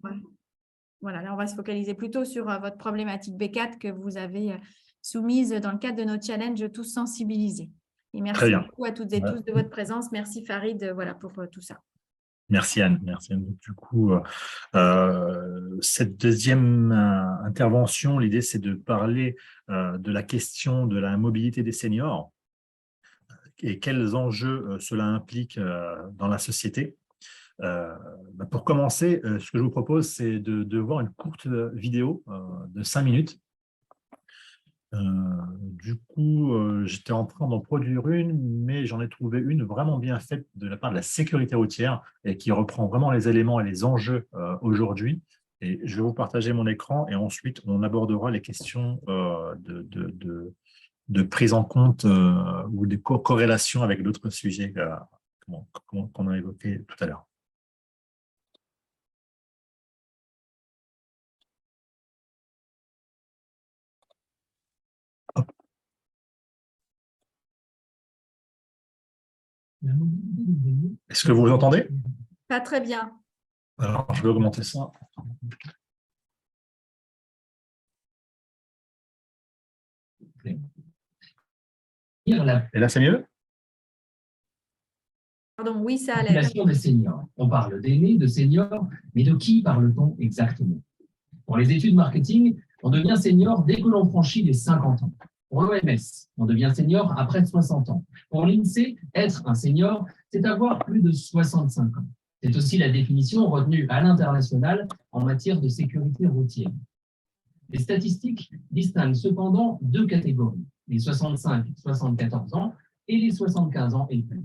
Ouais. Voilà, là, on va se focaliser plutôt sur votre problématique B4 que vous avez soumise dans le cadre de notre challenge Tous sensibilisés. Et Très merci bien. beaucoup à toutes et tous de votre présence. Merci Farid voilà, pour tout ça. Merci Anne. Merci Anne. Du coup, cette deuxième intervention, l'idée c'est de parler de la question de la mobilité des seniors et quels enjeux cela implique dans la société. Pour commencer, ce que je vous propose, c'est de voir une courte vidéo de 5 minutes. Du coup, j'étais en train d'en produire une, mais j'en ai trouvé une vraiment bien faite de la part de la sécurité routière et qui reprend vraiment les éléments et les enjeux aujourd'hui. Et je vais vous partager mon écran et ensuite on abordera les questions de prise en compte ou de corrélation avec d'autres sujets qu'on a évoqués tout à l'heure. Est-ce que vous entendez? Pas très bien. Alors, je vais augmenter ça. Et là, c'est mieux? Pardon, oui, ça allait. Population des seniors. On parle d'aînés, de seniors, mais de qui parle-t-on exactement? Pour les études marketing, on devient senior dès que l'on franchit les 50 ans. Pour l'OMS, on devient senior après 60 ans. Pour l'INSEE, être un senior, c'est avoir plus de 65 ans. C'est aussi la définition retenue à l'international en matière de sécurité routière. Les statistiques distinguent cependant deux catégories, les 65-74 ans et les 75 ans et plus.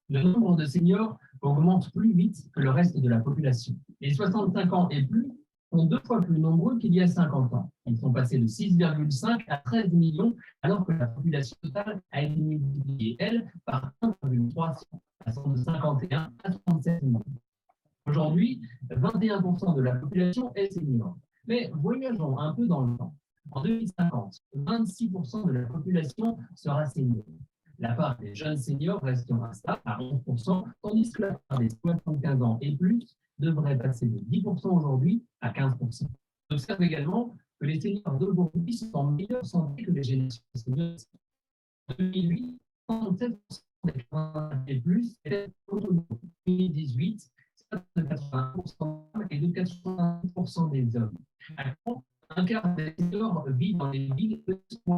Le nombre de seniors augmente plus vite que le reste de la population. Les 65 ans et plus sont 2 fois plus nombreux qu'il y a 50 ans. Ils sont passés de 6,5 à 13 millions, alors que la population totale a été multipliée, elle, par 1,3, passant de 51 à 37 millions. Aujourd'hui, 21% de la population est senior. Mais voyageons un peu dans le temps. En 2050, 26% de la population sera senior. La part des jeunes seniors reste instable à 11%, tandis que la part des 75 ans et plus devrait passer de 10% aujourd'hui à 15%. On observe également que les seniors d'aujourd'hui sont en meilleure santé que les générations seniors. En 2008, 37% des 80 et plus étaient autonomes. En 2018, de 80% et de 80% des hommes. Actuellement, un quart des seniors vivent dans les villes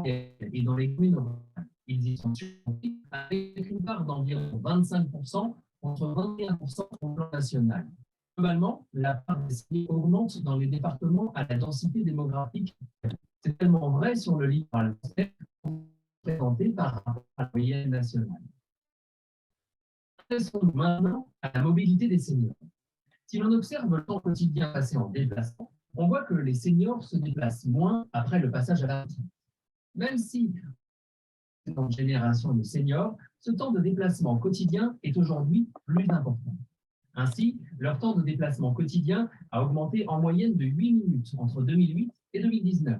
et dans les communes rurales. Ils y sont surpris avec une part d'environ 25% contre 21% au plan national. Globalement, la part des seniors augmente dans les départements à la densité démographique. C'est tellement vrai sur le littoral français, présenté par rapport à la moyenne nationale. Passons maintenant à la mobilité des seniors. Si l'on observe le temps quotidien passé en déplacement, on voit que les seniors se déplacent moins après le passage à la retraite. Même si dans une génération de seniors, ce temps de déplacement quotidien est aujourd'hui plus important. Ainsi, leur temps de déplacement quotidien a augmenté en moyenne de 8 minutes entre 2008 et 2019.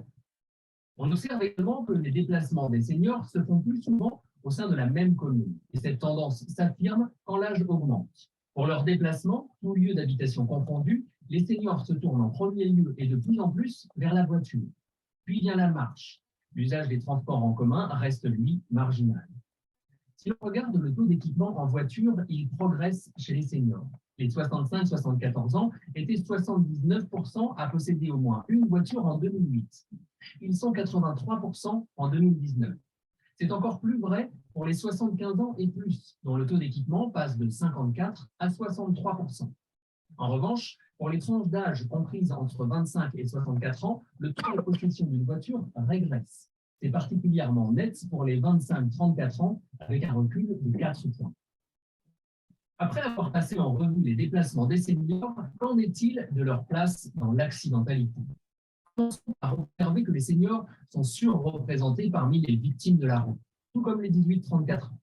On observe également que les déplacements des seniors se font plus souvent au sein de la même commune. Et cette tendance s'affirme quand l'âge augmente. Pour leurs déplacements, tous lieux d'habitation confondus, les seniors se tournent en premier lieu et de plus en plus vers la voiture. Puis vient la marche. L'usage des transports en commun reste, lui, marginal. Si l'on regarde le taux d'équipement en voiture, il progresse chez les seniors. Les 65-74 ans étaient 79% à posséder au moins une voiture en 2008. Ils sont 83% en 2019. C'est encore plus vrai pour les 75 ans et plus, dont le taux d'équipement passe de 54 à 63%. En revanche, pour les tranches d'âge comprises entre 25 et 64 ans, le taux de possession d'une voiture régresse. C'est particulièrement net pour les 25-34 ans, avec un recul de 4 points. Après avoir passé en revue les déplacements des seniors, qu'en est-il de leur place dans l'accidentalité? Commençons par observer que les seniors sont surreprésentés parmi les victimes de la route, tout comme les 18-34 ans.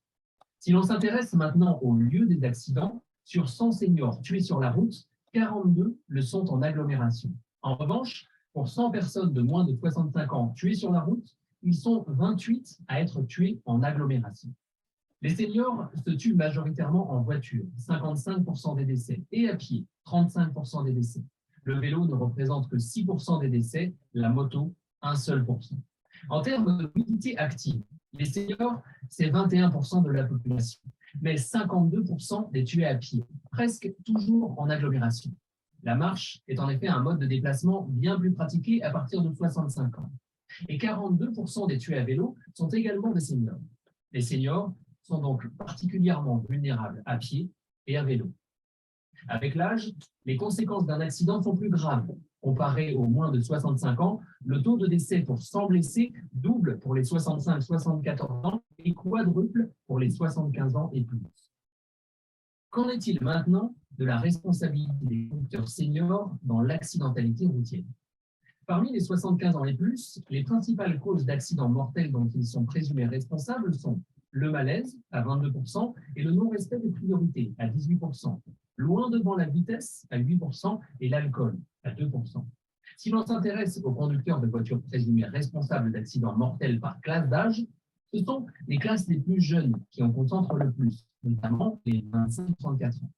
Si l'on s'intéresse maintenant au lieu des accidents, sur 100 seniors tués sur la route, 42 le sont en agglomération. En revanche, pour 100 personnes de moins de 65 ans tuées sur la route, ils sont 28 à être tués en agglomération. Les seniors se tuent majoritairement en voiture, 55% des décès, et à pied, 35% des décès. Le vélo ne représente que 6% des décès, la moto, un seul %. En termes de mobilité active, les seniors, c'est 21% de la population, mais 52% des tués à pied, presque toujours en agglomération. La marche est en effet un mode de déplacement bien plus pratiqué à partir de 65 ans. Et 42% des tués à vélo sont également des seniors. Les seniors sont donc particulièrement vulnérables à pied et à vélo. Avec l'âge, les conséquences d'un accident sont plus graves. Comparé aux moins de 65 ans, le taux de décès pour 100 blessés double pour les 65-74 ans et quadruple pour les 75 ans et plus. Qu'en est-il maintenant de la responsabilité des conducteurs seniors dans l'accidentalité routière? Parmi les 75 ans et plus, les principales causes d'accidents mortels dont ils sont présumés responsables sont le malaise à 22% et le non-respect des priorités à 18%, loin devant la vitesse à 8% et l'alcool à 2%. Si l'on s'intéresse aux conducteurs de voitures présumés responsables d'accidents mortels par classe d'âge, ce sont les classes les plus jeunes qui en concentrent le plus, notamment les 25-34 ans.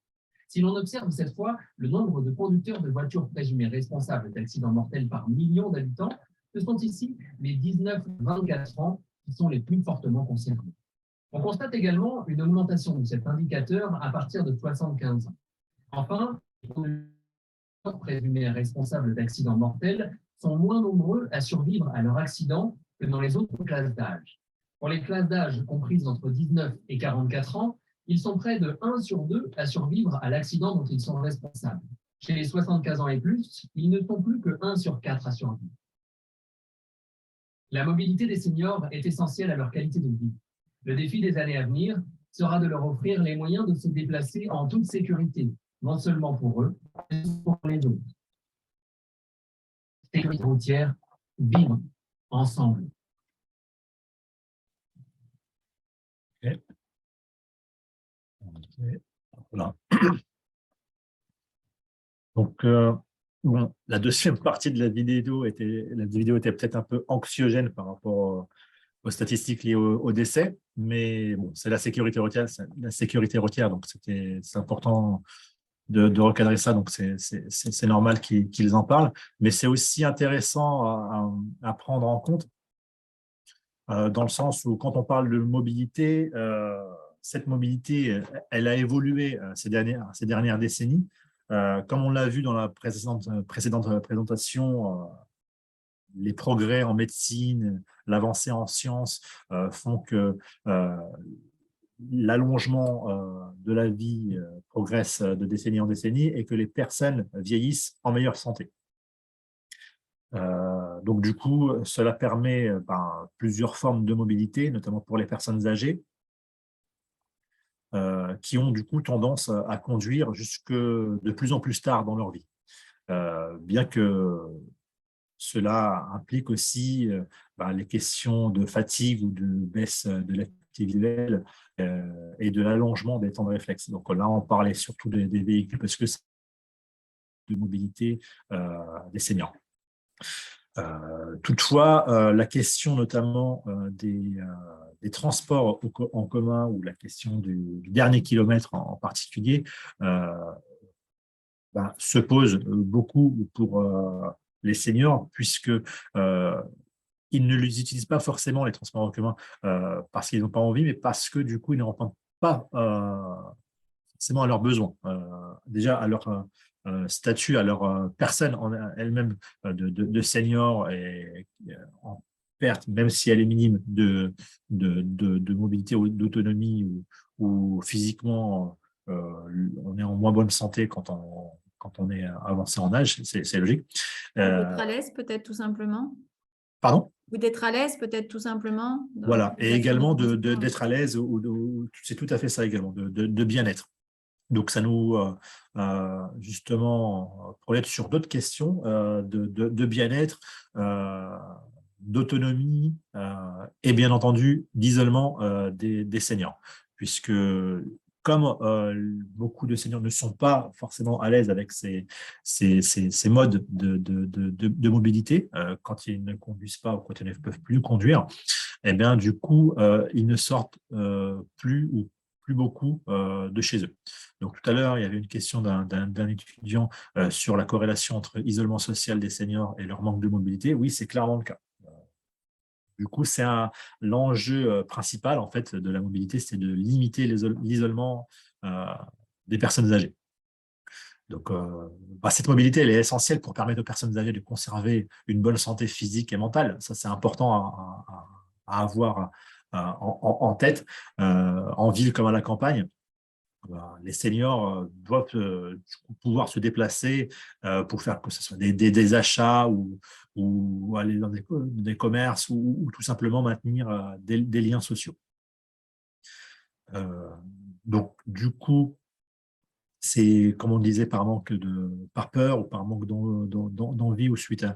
Si l'on observe cette fois le nombre de conducteurs de voitures présumés responsables d'accidents mortels par million d'habitants, ce sont ici les 19-24 ans qui sont les plus fortement concernés. On constate également une augmentation de cet indicateur à partir de 75 ans. Enfin, les conducteurs présumés responsables d'accidents mortels sont moins nombreux à survivre à leur accident que dans les autres classes d'âge. Pour les classes d'âge comprises entre 19 et 44 ans, ils sont près de 1 sur 2 à survivre à l'accident dont ils sont responsables. Chez les 75 ans et plus, ils ne sont plus que 1 sur 4 à survivre. La mobilité des seniors est essentielle à leur qualité de vie. Le défi des années à venir sera de leur offrir les moyens de se déplacer en toute sécurité, non seulement pour eux, mais aussi pour les autres. Sécurité routière, vivre ensemble. Okay. Voilà. Donc, bon, la deuxième partie de la vidéo était peut-être un peu anxiogène par rapport aux statistiques liées au décès, mais bon, c'est la sécurité routière, donc c'est important de recadrer ça, donc c'est normal qu'ils en parlent, mais c'est aussi intéressant à prendre en compte dans le sens où quand on parle de mobilité, cette mobilité, elle a évolué ces dernières décennies. Comme on l'a vu dans la précédente présentation, les progrès en médecine, l'avancée en sciences font que l'allongement de la vie progresse de décennie en décennie et que les personnes vieillissent en meilleure santé. Donc, du coup, cela permet plusieurs formes de mobilité, notamment pour les personnes âgées, qui ont du coup tendance à conduire jusque de plus en plus tard dans leur vie. Bien que cela implique aussi les questions de fatigue ou de baisse de l'activité visuelle et de l'allongement des temps de réflexe. Donc là, on parlait surtout des véhicules parce que c'est de mobilité des seniors. Toutefois, la question notamment des transports en commun ou la question du dernier kilomètre en particulier se pose beaucoup pour les seniors puisque ils ne les utilisent pas forcément les transports en commun parce qu'ils n'ont pas envie, mais parce que du coup, ils ne répondent pas forcément à leurs besoins. Déjà, à leur statut, à leur personne en elle-même de senior et en perte, même si elle est minime, de mobilité ou d'autonomie ou physiquement, on est en moins bonne santé quand on est avancé en âge, c'est logique. D'être à l'aise, peut-être tout simplement. Pardon ? Ou d'être à l'aise, peut-être tout simplement. Voilà, et également d'être à l'aise, c'est tout à fait ça également, de bien-être. Donc, ça nous, justement, projette sur d'autres questions de bien-être, d'autonomie et bien entendu d'isolement des seniors. Puisque comme beaucoup de seniors ne sont pas forcément à l'aise avec ces modes de mobilité, quand ils ne conduisent pas ou quand ils ne peuvent plus conduire, eh bien, du coup, ils ne sortent plus ou plus beaucoup de chez eux. Donc, tout à l'heure, il y avait une question d'un étudiant sur la corrélation entre isolement social des seniors et leur manque de mobilité. Oui, c'est clairement le cas. Du coup, c'est l'enjeu principal en fait, de la mobilité, c'est de limiter l'isolement des personnes âgées. Donc, cette mobilité, elle est essentielle pour permettre aux personnes âgées de conserver une bonne santé physique et mentale. Ça, c'est important à avoir en tête, en ville comme à la campagne. Les seniors doivent pouvoir se déplacer pour faire que ce soit des achats ou aller dans des commerces ou tout simplement maintenir des liens sociaux. Donc, du coup, c'est, comme on le disait, par peur ou par manque d'envie ou suite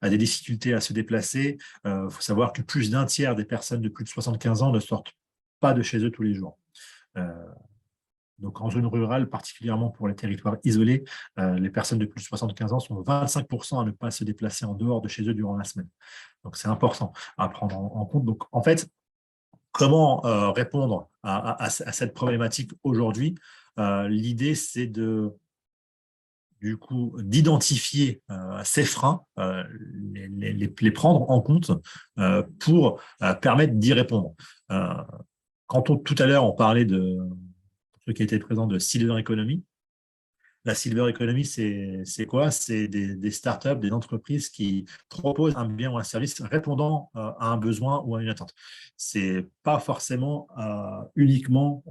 à des difficultés à se déplacer. Il faut savoir que plus d'un tiers des personnes de plus de 75 ans ne sortent pas de chez eux tous les jours. Donc, en zone rurale, particulièrement pour les territoires isolés, les personnes de plus de 75 ans sont 25% à ne pas se déplacer en dehors de chez eux durant la semaine. Donc, c'est important à prendre en compte. Donc, en fait, comment répondre à cette problématique aujourd'hui? L'idée, c'est d'identifier ces freins, les prendre en compte pour permettre d'y répondre. Tout à l'heure, on parlait de ceux qui étaient présents de Silver Economy. La Silver Economy, c'est quoi? C'est des startups, des entreprises qui proposent un bien ou un service répondant à un besoin ou à une attente. C'est pas forcément uniquement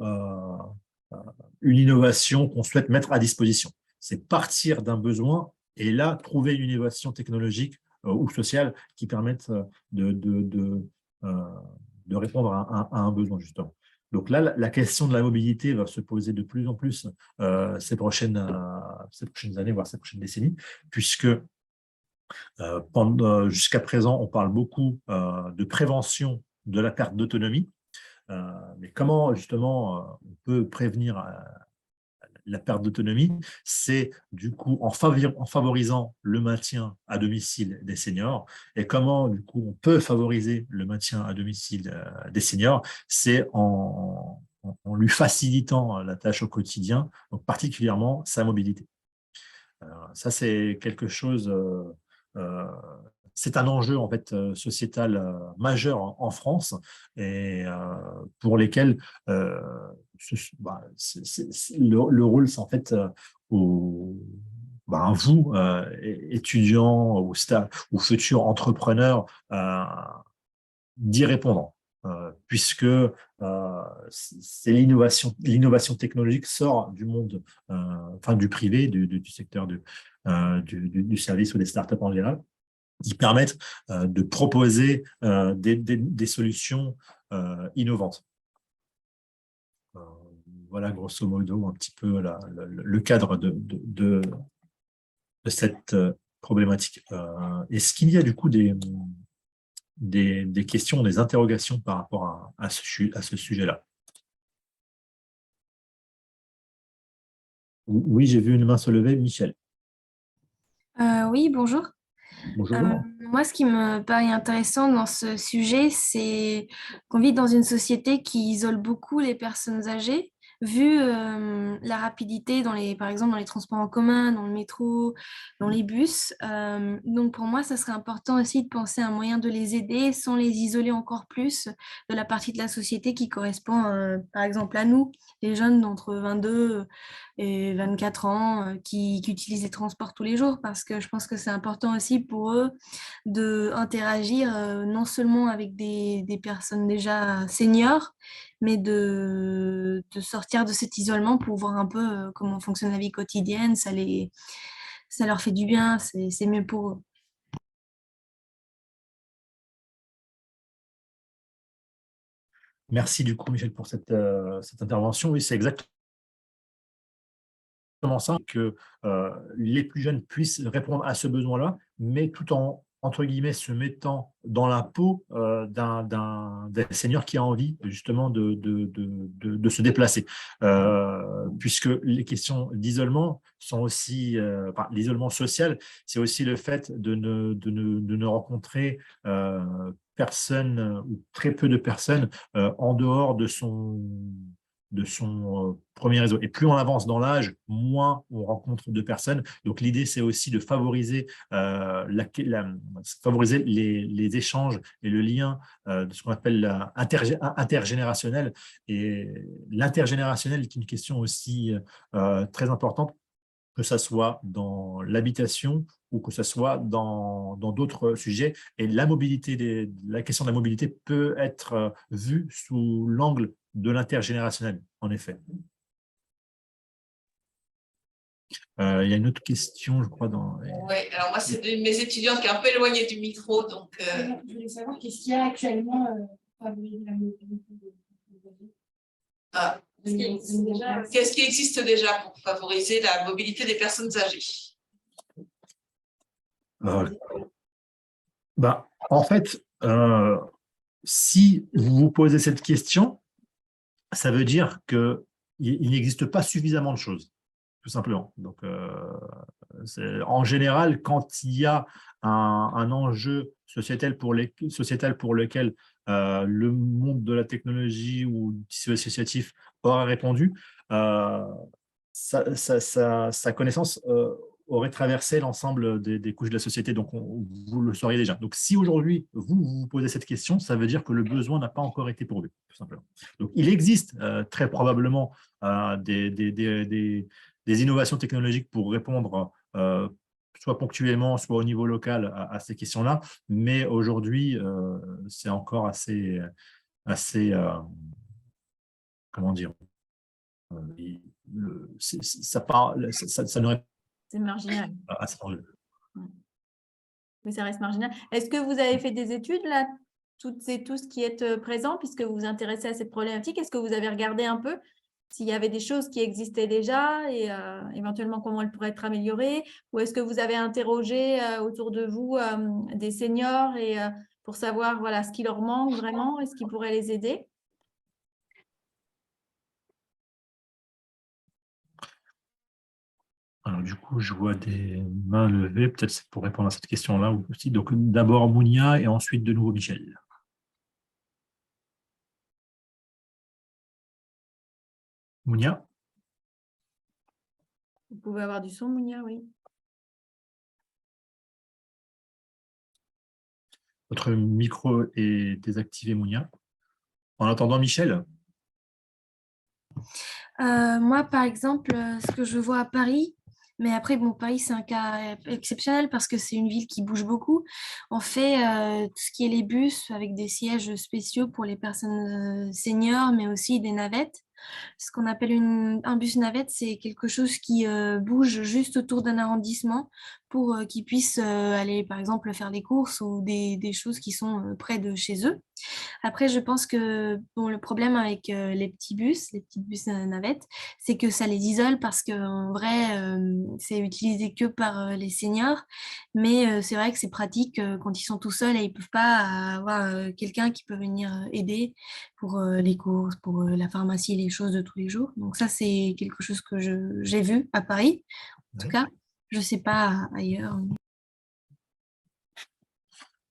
une innovation qu'on souhaite mettre à disposition. C'est partir d'un besoin et là, trouver une innovation technologique ou sociale qui permette de répondre à un besoin, justement. Donc là, la question de la mobilité va se poser de plus en plus ces prochaines années, voire ces prochaines décennies, puisque jusqu'à présent, on parle beaucoup de prévention de la perte d'autonomie. Mais comment, justement, on peut prévenir la perte d'autonomie? C'est du coup en favorisant le maintien à domicile des seniors. Et comment, du coup, on peut favoriser le maintien à domicile des seniors? C'est en lui facilitant la tâche au quotidien, donc particulièrement sa mobilité. Ça, c'est quelque chose... c'est un enjeu en fait sociétal majeur en France et pour lesquels le rôle, c'est en fait vous, étudiants ou futurs entrepreneurs, d'y répondre. Puisque c'est l'innovation technologique sort du monde, du privé, du secteur du service ou des startups en général, qui permettent de proposer des solutions innovantes. Voilà, grosso modo, un petit peu le cadre de cette problématique. Est-ce qu'il y a du coup des questions, des interrogations par rapport à ce sujet-là? Oui, j'ai vu une main se lever. Michel. Oui, bonjour. Bonjour. Moi, ce qui me paraît intéressant dans ce sujet, c'est qu'on vit dans une société qui isole beaucoup les personnes âgées, vu la rapidité par exemple, dans les transports en commun, dans le métro, dans les bus. Donc, pour moi, ça serait important aussi de penser à un moyen de les aider sans les isoler encore plus de la partie de la société qui correspond, par exemple, à nous, les jeunes d'entre 22 et 24 ans qui utilisent les transports tous les jours, parce que je pense que c'est important aussi pour eux d'interagir non seulement avec des personnes déjà seniors, mais de sortir de cet isolement pour voir un peu comment fonctionne la vie quotidienne. Ça leur fait du bien, c'est mieux pour eux. Merci du coup, Michel, pour cette intervention. Oui, c'est exactement ça, que les plus jeunes puissent répondre à ce besoin-là, mais tout en, entre guillemets, se mettant dans la peau d'un senior qui a envie justement de se déplacer. Puisque les questions d'isolement sont aussi, l'isolement social, c'est aussi le fait de ne rencontrer personne ou très peu de personnes en dehors de de son premier réseau. Et plus on avance dans l'âge, moins on rencontre de personnes. Donc, l'idée, c'est aussi de favoriser, favoriser les échanges et le lien de ce qu'on appelle intergénérationnel. Et l'intergénérationnel est une question aussi très importante, que ce soit dans l'habitation ou que ce soit dans d'autres sujets. Et la question de la mobilité peut être vue sous l'angle de l'intergénérationnel, en effet. Il y a une autre question, je crois, dans… Oui, alors moi, c'est de mes étudiantes qui est un peu éloignée du micro. Donc, Je voulais savoir qu'est-ce qu'il y a actuellement pour favoriser la mobilité des âgés. Ah. Qu'est-ce qui existe déjà pour favoriser la mobilité des personnes âgées? En fait, si vous vous posez cette question, ça veut dire qu'il n'existe pas suffisamment de choses, tout simplement. Donc, en général, quand il y a un enjeu sociétal pour lequel le monde de la technologie ou du tissu associatif aura répondu, sa connaissance aurait traversé l'ensemble des couches de la société, donc vous le sauriez déjà. Donc, si aujourd'hui, vous posez cette question, ça veut dire que le besoin n'a pas encore été pourvu, tout simplement. Donc, il existe très probablement des innovations technologiques pour répondre soit ponctuellement, soit au niveau local à ces questions-là, mais aujourd'hui, c'est encore assez comment dire, ça ne répond C'est marginal. pas à cet enjeu. Mais ça reste marginal. Est-ce que vous avez fait des études là, tous qui êtes présents, puisque vous vous intéressez à cette problématique? Est-ce que vous avez regardé un peu s'il y avait des choses qui existaient déjà et éventuellement comment elles pourraient être améliorées? Ou est-ce que vous avez interrogé autour de vous des seniors et pour savoir voilà, ce qui leur manque vraiment et ce qui pourrait les aider? Alors, du coup, je vois des mains levées. Peut-être c'est pour répondre à cette question-là aussi. Donc, d'abord Mounia et ensuite de nouveau Michel. Mounia? Vous pouvez avoir du son, Mounia, oui. Votre micro est désactivé, Mounia. En attendant, Michel? Moi, par exemple, ce que je vois à Paris, mais après, bon, Paris, c'est un cas exceptionnel parce que c'est une ville qui bouge beaucoup. On fait tout ce qui est les bus avec des sièges spéciaux pour les personnes seniors, mais aussi des navettes. Ce qu'on appelle un bus navette, c'est quelque chose qui bouge juste autour d'un arrondissement pour qu'ils puissent aller, par exemple, faire des courses ou des choses qui sont près de chez eux. Après, je pense que bon, le problème avec les petites bus navettes, c'est que ça les isole parce qu'en vrai, c'est utilisé que par les seniors. Mais c'est vrai que c'est pratique quand ils sont tout seuls et ils ne peuvent pas avoir quelqu'un qui peut venir aider pour les courses, pour la pharmacie, les choses de tous les jours. Donc ça, c'est quelque chose que j'ai vu à Paris, en tout cas. Je ne sais pas ailleurs.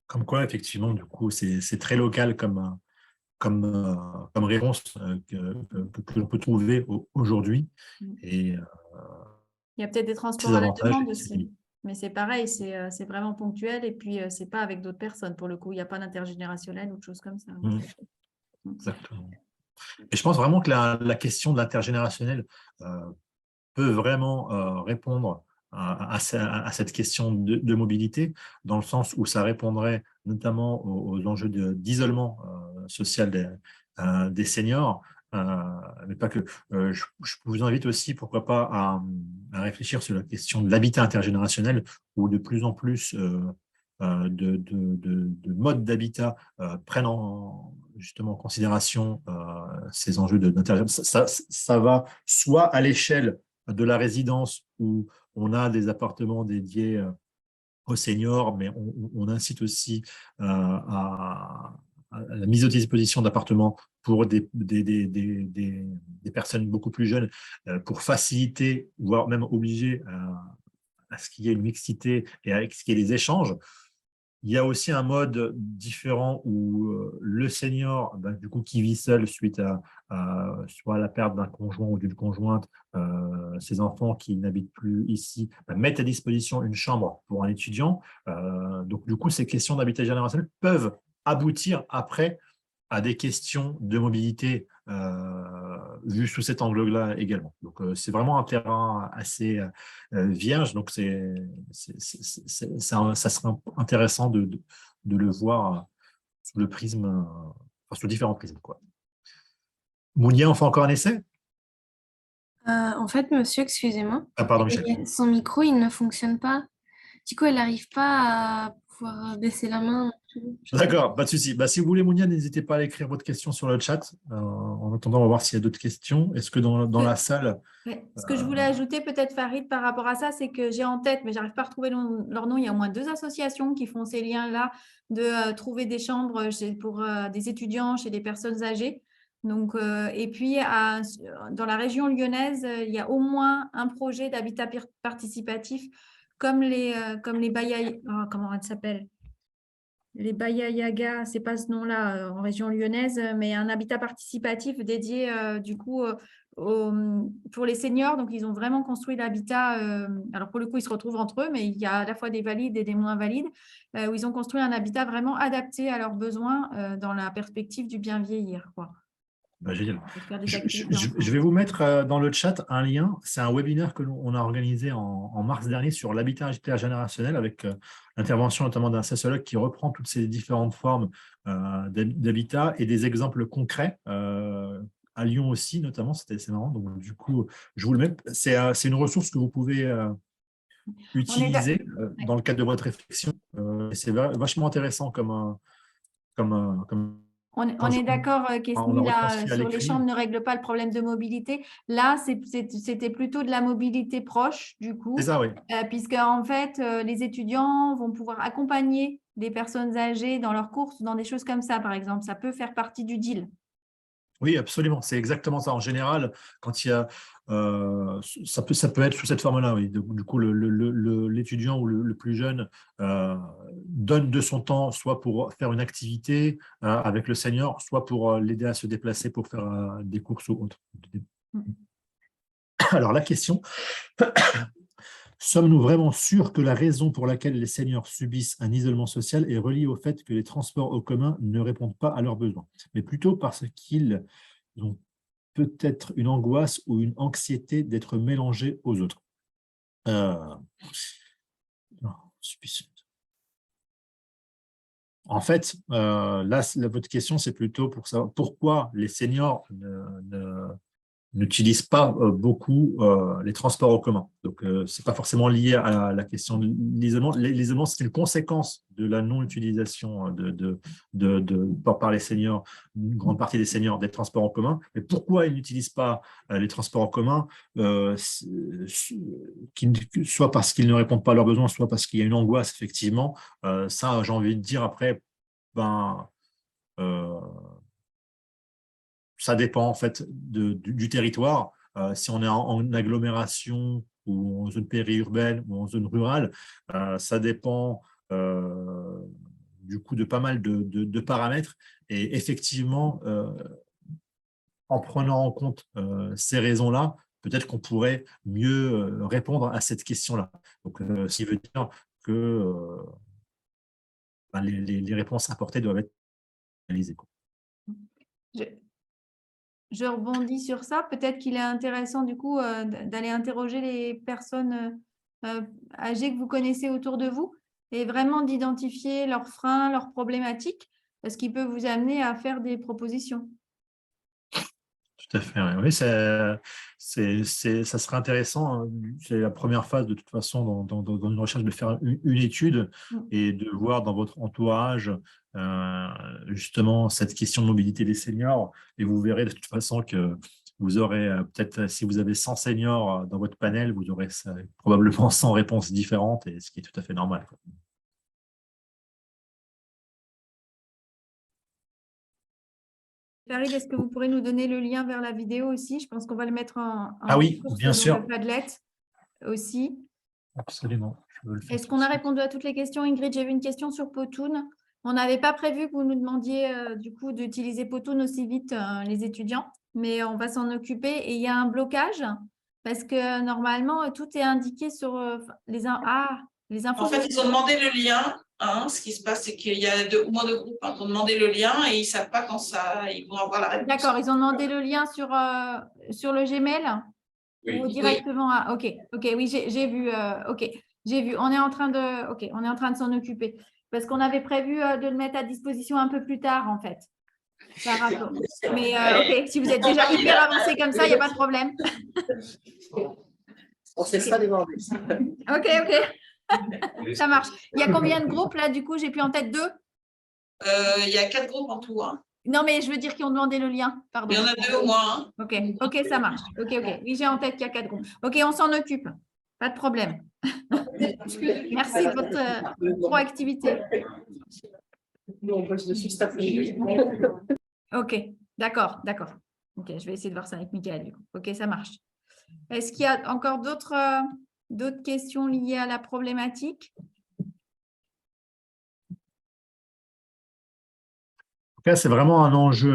Comme quoi, effectivement, du coup, c'est très local comme réponse que l'on peut trouver aujourd'hui. Et il y a peut-être des transports ces à la avantages, demande aussi. Mais c'est pareil, c'est vraiment ponctuel et puis ce n'est pas avec d'autres personnes. Pour le coup, il n'y a pas d'intergénérationnel ou de choses comme ça. Exactement. Et je pense vraiment que la question de l'intergénérationnel peut vraiment répondre à cette question de mobilité, dans le sens où ça répondrait notamment aux enjeux d'isolement social des seniors, mais pas que. Je vous invite aussi, pourquoi pas, à réfléchir sur la question de l'habitat intergénérationnel, où de plus en plus de modes d'habitat prennent justement en considération ces enjeux d'intergénérationnel. Ça va soit à l'échelle de la résidence où on a des appartements dédiés aux seniors, mais on incite aussi à la mise à disposition d'appartements pour des personnes beaucoup plus jeunes, pour faciliter, voire même obliger à ce qu'il y ait une mixité et à ce qu'il y ait des échanges. Il y a aussi un mode différent où le senior, du coup, qui vit seul suite soit à la perte d'un conjoint ou d'une conjointe, ses enfants qui n'habitent plus ici, mettent à disposition une chambre pour un étudiant. Donc, du coup, ces questions d'habitat générationnel peuvent aboutir après à des questions de mobilité vues sous cet angle-là également. Donc, c'est vraiment un terrain assez vierge. Donc, ça serait intéressant de le voir sous le prisme, sous différents prismes, quoi. Mounia, on fait encore un essai? En fait, monsieur, excusez-moi, Ah, pardon, Michel. son micro, il ne fonctionne pas. Du coup, elle n'arrive pas à pouvoir baisser la main. D'accord, pas de souci. Si vous voulez, Mounia, n'hésitez pas à écrire votre question sur le chat. En attendant, on va voir s'il y a d'autres questions. Est-ce que dans la salle… Ouais. Ce que je voulais ajouter peut-être, Farid, par rapport à ça, c'est que j'ai en tête, mais j'arrive pas à retrouver leur nom, il y a au moins 2 associations qui font ces liens-là de trouver des chambres pour des étudiants chez des personnes âgées. Donc, et puis, dans la région lyonnaise, il y a au moins un projet d'habitat participatif comme les comment elle s'appelle? Les Baya Yaga, c'est pas ce nom-là en région lyonnaise, mais un habitat participatif dédié du coup pour les seniors. Donc, ils ont vraiment construit l'habitat. Alors, pour le coup, ils se retrouvent entre eux, mais il y a à la fois des valides et des moins valides, où ils ont construit un habitat vraiment adapté à leurs besoins dans la perspective du bien vieillir, quoi. Génial. Et faire des Je activités ensemble. vais vous mettre dans le chat un lien. C'est un webinaire que l'on a organisé en mars dernier sur l'habitat intergénérationnel avec l'intervention notamment d'un sociologue qui reprend toutes ces différentes formes d'habitat et des exemples concrets. À Lyon aussi, notamment, c'était assez marrant. Donc, du coup, je vous le mets. C'est une ressource que vous pouvez utiliser dans le cadre de votre réflexion. C'est vachement intéressant comme On est d'accord on a qu'Esmy, retranscrit à sur les l'écrit. chambres, ne règle pas le problème de mobilité. Là, c'était plutôt de la mobilité proche, du C'est coup, ça, oui. puisque en fait, les étudiants vont pouvoir accompagner les personnes âgées dans leurs courses, dans des choses comme ça, par exemple. Ça peut faire partie du deal. Oui, absolument. C'est exactement ça. En général, quand il y a, ça peut être sous cette forme-là. Oui. Du coup, l'étudiant ou le plus jeune donne de son temps, soit pour faire une activité avec le senior, soit pour l'aider à se déplacer pour faire des courses ou autre. Alors, la question, sommes-nous vraiment sûrs que la raison pour laquelle les seniors subissent un isolement social est reliée au fait que les transports en commun ne répondent pas à leurs besoins, mais plutôt parce qu'ils ont peut-être une angoisse ou une anxiété d'être mélangés aux autres. Non, en fait, là, votre question, c'est plutôt pour savoir pourquoi les seniors n'utilisent pas beaucoup les transports en commun. Donc, ce n'est pas forcément lié à la question de l'isolement. L'isolement, c'est une conséquence de la non-utilisation par les seniors, une grande partie des seniors, des transports en commun. Mais pourquoi ils n'utilisent pas les transports en commun soit parce qu'ils ne répondent pas à leurs besoins, soit parce qu'il y a une angoisse, effectivement. Ça, j'ai envie de dire, après, ça dépend en fait du territoire. Si on est en agglomération ou en zone périurbaine ou en zone rurale, ça dépend du coup de pas mal de paramètres. Et effectivement, en prenant en compte ces raisons-là, peut-être qu'on pourrait mieux répondre à cette question-là. Donc, ce qui veut dire que les réponses apportées doivent être analysées. Je rebondis sur ça. Peut-être qu'il est intéressant du coup d'aller interroger les personnes âgées que vous connaissez autour de vous et vraiment d'identifier leurs freins, leurs problématiques, ce qui peut vous amener à faire des propositions. Tout à fait. Oui, ça serait intéressant. C'est la première phase de toute façon dans une recherche de faire une étude et de voir dans votre entourage justement cette question de mobilité des seniors. Et vous verrez de toute façon que vous aurez peut-être, si vous avez 100 seniors dans votre panel, vous aurez probablement 100 réponses différentes, et ce qui est tout à fait normal. Farid, est-ce que vous pourrez nous donner le lien vers la vidéo aussi? Je pense qu'on va le mettre en Ah oui, ressource bien dans sûr. le Padlet aussi. Absolument. Je veux le faire Est-ce tout qu'on de a suite. répondu à toutes les questions? Ingrid, j'ai vu une question sur Powtoon. On n'avait pas prévu que vous nous demandiez du coup d'utiliser Powtoon aussi vite, les étudiants, mais on va s'en occuper. Et il y a un blocage parce que normalement, tout est indiqué sur les infos. En fait, ils ont demandé le lien. Hein. Ce qui se passe, c'est qu'il y a au moins 2 groupes qui ont demandé le lien et ils ne savent pas quand ils vont avoir la réponse. D'accord, ils ont demandé le lien sur le Gmail ou directement OK, oui, j'ai vu. OK, j'ai vu. On est en train de s'en occuper parce qu'on avait prévu de le mettre à disposition un peu plus tard en fait. Par rapport. Mais OK, si vous êtes déjà hyper avancé comme ça, il n'y a pas de problème. On ne s'est pas débordé. OK. Ça marche. Il y a combien de groupes là du coup? J'ai plus en tête 2. Il y a 4 groupes en tout. Hein. Non, mais je veux dire qu'ils ont demandé le lien. Pardon. Il y en a 2 au moins. Hein. OK, ça marche. OK. Oui, j'ai en tête qu'il y a 4 groupes. OK, on s'en occupe. Pas de problème. Merci de votre proactivité. Nous, on bosse dessus cet après-midi. OK, d'accord. OK, je vais essayer de voir ça avec Mickaël du coup. OK, ça marche. Est-ce qu'il y a encore d'autres questions liées à la problématique? En tout cas, c'est vraiment un enjeu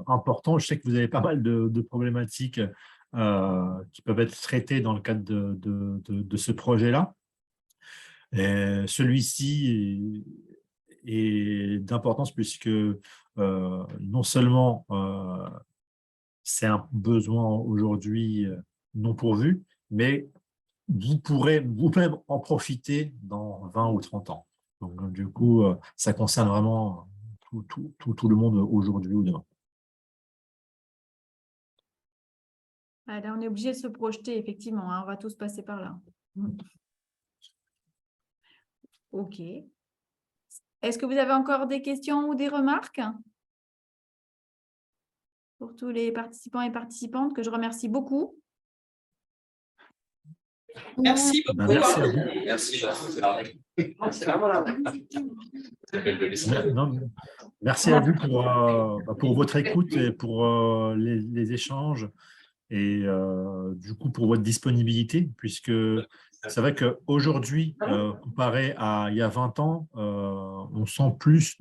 important. Je sais que vous avez pas mal de problématiques qui peuvent être traitées dans le cadre de ce projet-là. Celui-ci est d'importance puisque non seulement c'est un besoin aujourd'hui non pourvu, mais vous pourrez vous-même en profiter dans 20 ou 30 ans. Donc, du coup, ça concerne vraiment tout le monde aujourd'hui ou demain. Là, on est obligé de se projeter, effectivement. Hein, on va tous passer par là. OK. Est-ce que vous avez encore des questions ou des remarques pour tous les participants et participantes que je remercie beaucoup? Merci beaucoup. Merci à vous. Merci. Merci à vous pour votre écoute et pour les échanges et du coup pour votre disponibilité, puisque c'est vrai qu'aujourd'hui, comparé à il y a 20 ans, on sent plus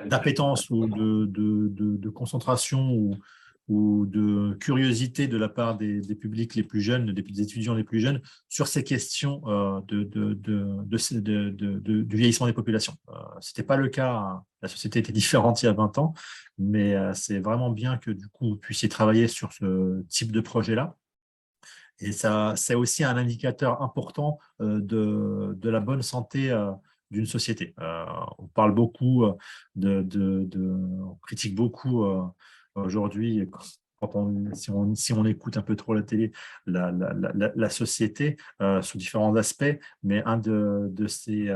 d'appétence ou de concentration ou de curiosité de la part des publics les plus jeunes, des étudiants les plus jeunes, sur ces questions du vieillissement des populations. Ce n'était pas le cas, hein. La société était différente il y a 20 ans, mais c'est vraiment bien que du coup, vous puissiez travailler sur ce type de projet-là. Et ça, c'est aussi un indicateur important de la bonne santé d'une société. On parle beaucoup on critique beaucoup aujourd'hui, si on écoute un peu trop la télé, la société sous différents aspects, mais un de ces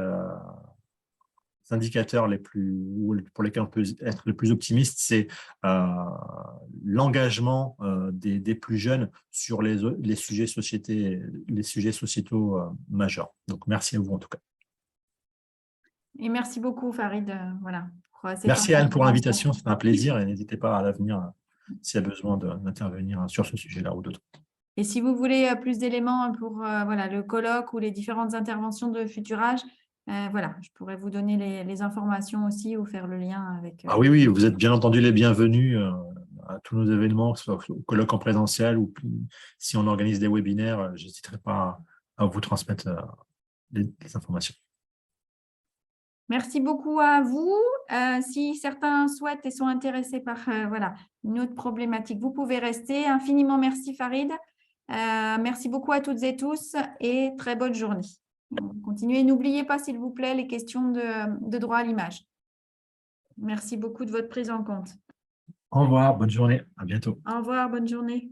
indicateurs pour lesquels on peut être le plus optimiste, c'est l'engagement des plus jeunes sur les sujets sociétaux majeurs. Donc, merci à vous en tout cas. Et merci beaucoup, Farid. Merci Anne pour l'invitation, c'était un plaisir et n'hésitez pas à l'avenir s'il y a besoin d'intervenir sur ce sujet-là ou d'autres. Et si vous voulez plus d'éléments pour le colloque ou les différentes interventions de Futurage, je pourrais vous donner les informations aussi ou faire le lien avec… Ah oui, vous êtes bien entendu les bienvenus à tous nos événements, que ce soit au colloque en présentiel ou si on organise des webinaires, je n'hésiterai pas à vous transmettre les informations. Merci beaucoup à vous. Si certains souhaitent et sont intéressés par une autre problématique, vous pouvez rester. Infiniment merci Farid. Merci beaucoup à toutes et tous et très bonne journée. Continuez. N'oubliez pas, s'il vous plaît, les questions de droit à l'image. Merci beaucoup de votre prise en compte. Au revoir, bonne journée, à bientôt. Au revoir, bonne journée.